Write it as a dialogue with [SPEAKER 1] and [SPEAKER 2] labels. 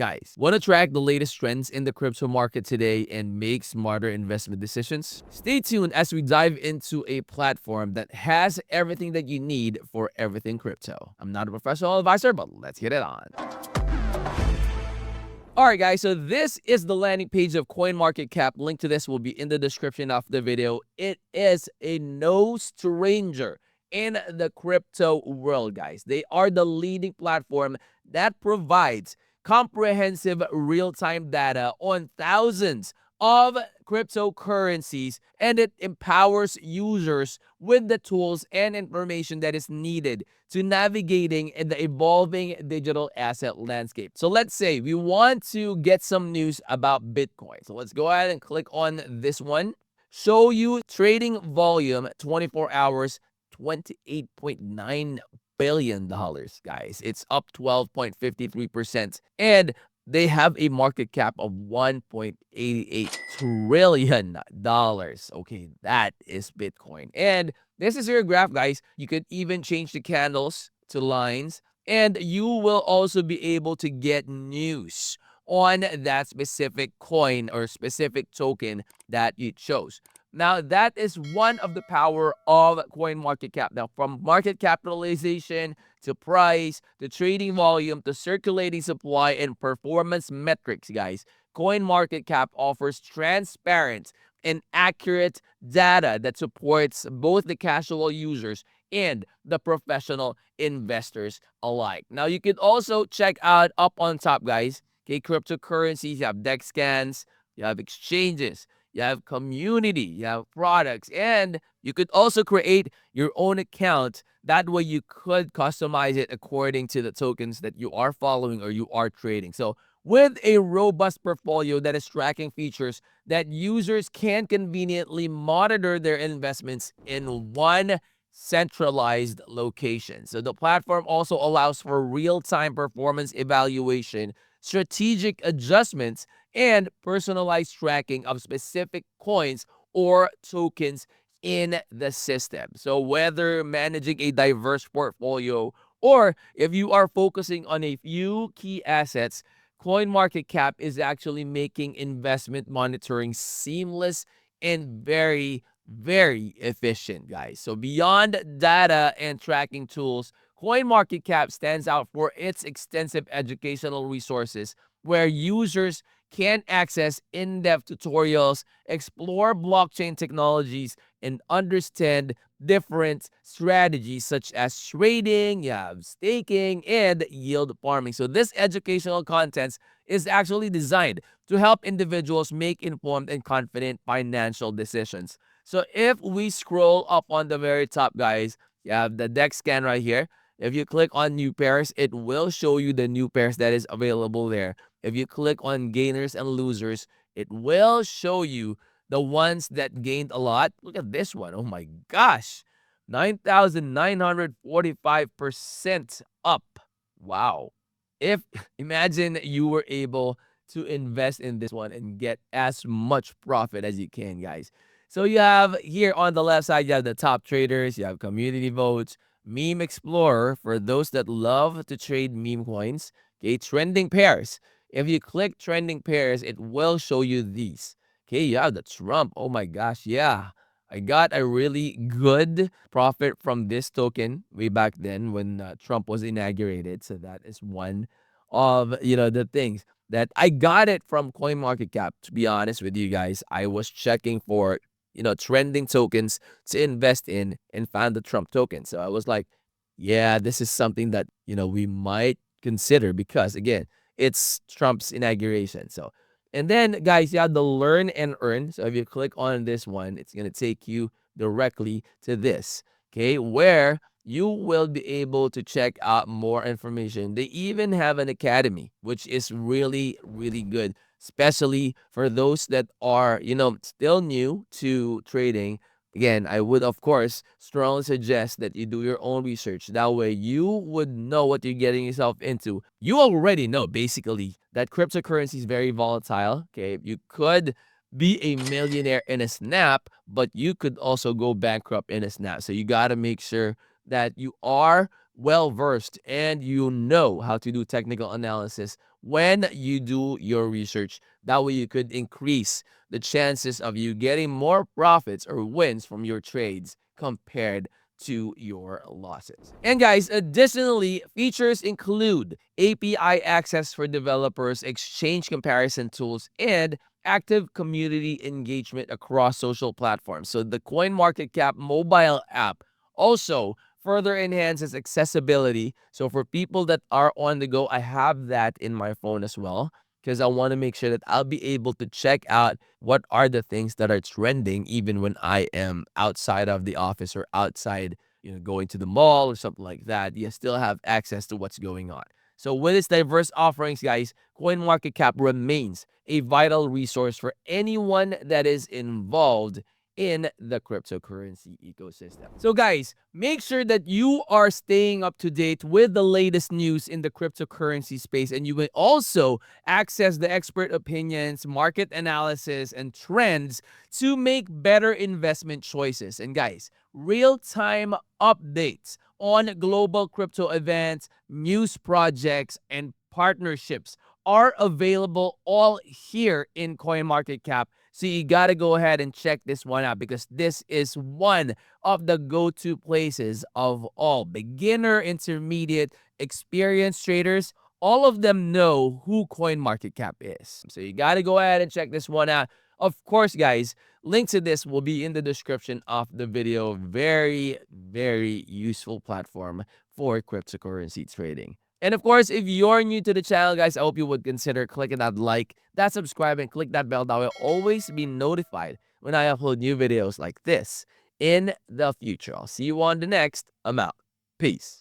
[SPEAKER 1] Guys, want to track the latest trends in the crypto market today and make smarter investment decisions? Stay tuned as we dive into a platform that has everything that you need for everything crypto. I'm not a professional advisor, but let's get it on. Alright guys, so this is the landing page of CoinMarketCap. Link to this will be in the description of the video. It is a no stranger in the crypto world, guys. They are the leading platform that provides comprehensive real-time data on thousands of cryptocurrencies, and it empowers users with the tools and information that is needed to navigating in the evolving digital asset landscape. So let's say we want to get some news about Bitcoin. So let's go ahead and click on this one. Show you trading volume 24 hours, $28.9 billion, guys. It's up 12.53%. And they have a market cap of $1.88 trillion. Okay, that is Bitcoin. And this is your graph, guys. You could even change the candles to lines, and you will also be able to get news on that specific coin or specific token that you chose. Now, that is one of the power of CoinMarketCap. Now, from market capitalization to price, to trading volume, to circulating supply and performance metrics, guys, CoinMarketCap offers transparent and accurate data that supports both the casual users and the professional investors alike. Now, you can also check out up on top, guys, okay, cryptocurrencies, you have DEX scans, you have exchanges, you have community, you have products, and you could also create your own account. That way you could customize it according to the tokens that you are following or you are trading. So with a robust portfolio that is tracking features that users can conveniently monitor their investments in one centralized location. So the platform also allows for real-time performance evaluation, strategic adjustments, and personalized tracking of specific coins or tokens in the system. So whether managing a diverse portfolio or if you are focusing on a few key assets, CoinMarketCap is actually making investment monitoring seamless and very efficient, guys. So beyond data and tracking tools, CoinMarketCap stands out for its extensive educational resources where users can access in-depth tutorials, explore blockchain technologies, and understand different strategies such as trading, you have staking, and yield farming. So this educational content is actually designed to help individuals make informed and confident financial decisions. So if we scroll up on the very top, guys, you have the DEX scan right here. If you click on new pairs, it will show you the new pairs that is available there. If you click on gainers and losers, it will show you the ones that gained a lot. Look at this one. Oh my gosh. 9,945% up. Wow. If imagine you were able to invest in this one and get as much profit as you can, guys. So you have here on the left side, you have the top traders, you have community votes, meme explorer for those that love to trade meme coins, okay, trending pairs. If you click trending pairs, it will show you these. Okay, you have the Trump. Oh my gosh, yeah. I got a really good profit from this token way back then when Trump was inaugurated. So that is one of, the things that I got it from CoinMarketCap. To be honest with you guys, I was checking for, trending tokens to invest in and found the Trump token. So I was like, yeah, this is something that, we might consider because again, it's Trump's inauguration. So, and then guys, you have the learn and earn. So if you click on this one, it's going to take you directly to this, okay, where you will be able to check out more information. They even have an academy, which is really good, especially for those that are, still new to trading. Again, I would, of course, strongly suggest that you do your own research. That way, you would know what you're getting yourself into. You already know, basically, that cryptocurrency is very volatile. Okay, you could be a millionaire in a snap, but you could also go bankrupt in a snap. So you got to make sure that you are well versed and you know how to do technical analysis when you do your research. That way you could increase the chances of you getting more profits or wins from your trades compared to your losses. And guys, additionally, features include API access for developers, exchange comparison tools, and active community engagement across social platforms. So the CoinMarketCap mobile app also further enhances accessibility. So for people that are on the go, I have that in my phone as well, because I want to make sure that I'll be able to check out what are the things that are trending even when I am outside of the office or outside, going to the mall or something like that. You still have access to what's going on. So with its diverse offerings, guys, CoinMarketCap remains a vital resource for anyone that is involved in the cryptocurrency ecosystem. So guys, make sure that you are staying up to date with the latest news in the cryptocurrency space, and you will also access the expert opinions, market analysis, and trends to make better investment choices. And guys, real-time updates on global crypto events, news projects, and partnerships are available all here in CoinMarketCap. So you got to go ahead and check this one out, because this is one of the go-to places of all beginner, intermediate, experienced traders. All of them know who CoinMarketCap is. So you got to go ahead and check this one out. Of course, guys, link to this will be in the description of the video. Very, very useful platform for cryptocurrency trading. And of course, if you're new to the channel, guys, I hope you would consider clicking that like, that subscribe, and click that bell. That will always be notified when I upload new videos like this in the future. I'll see you on the next. I'm out. Peace.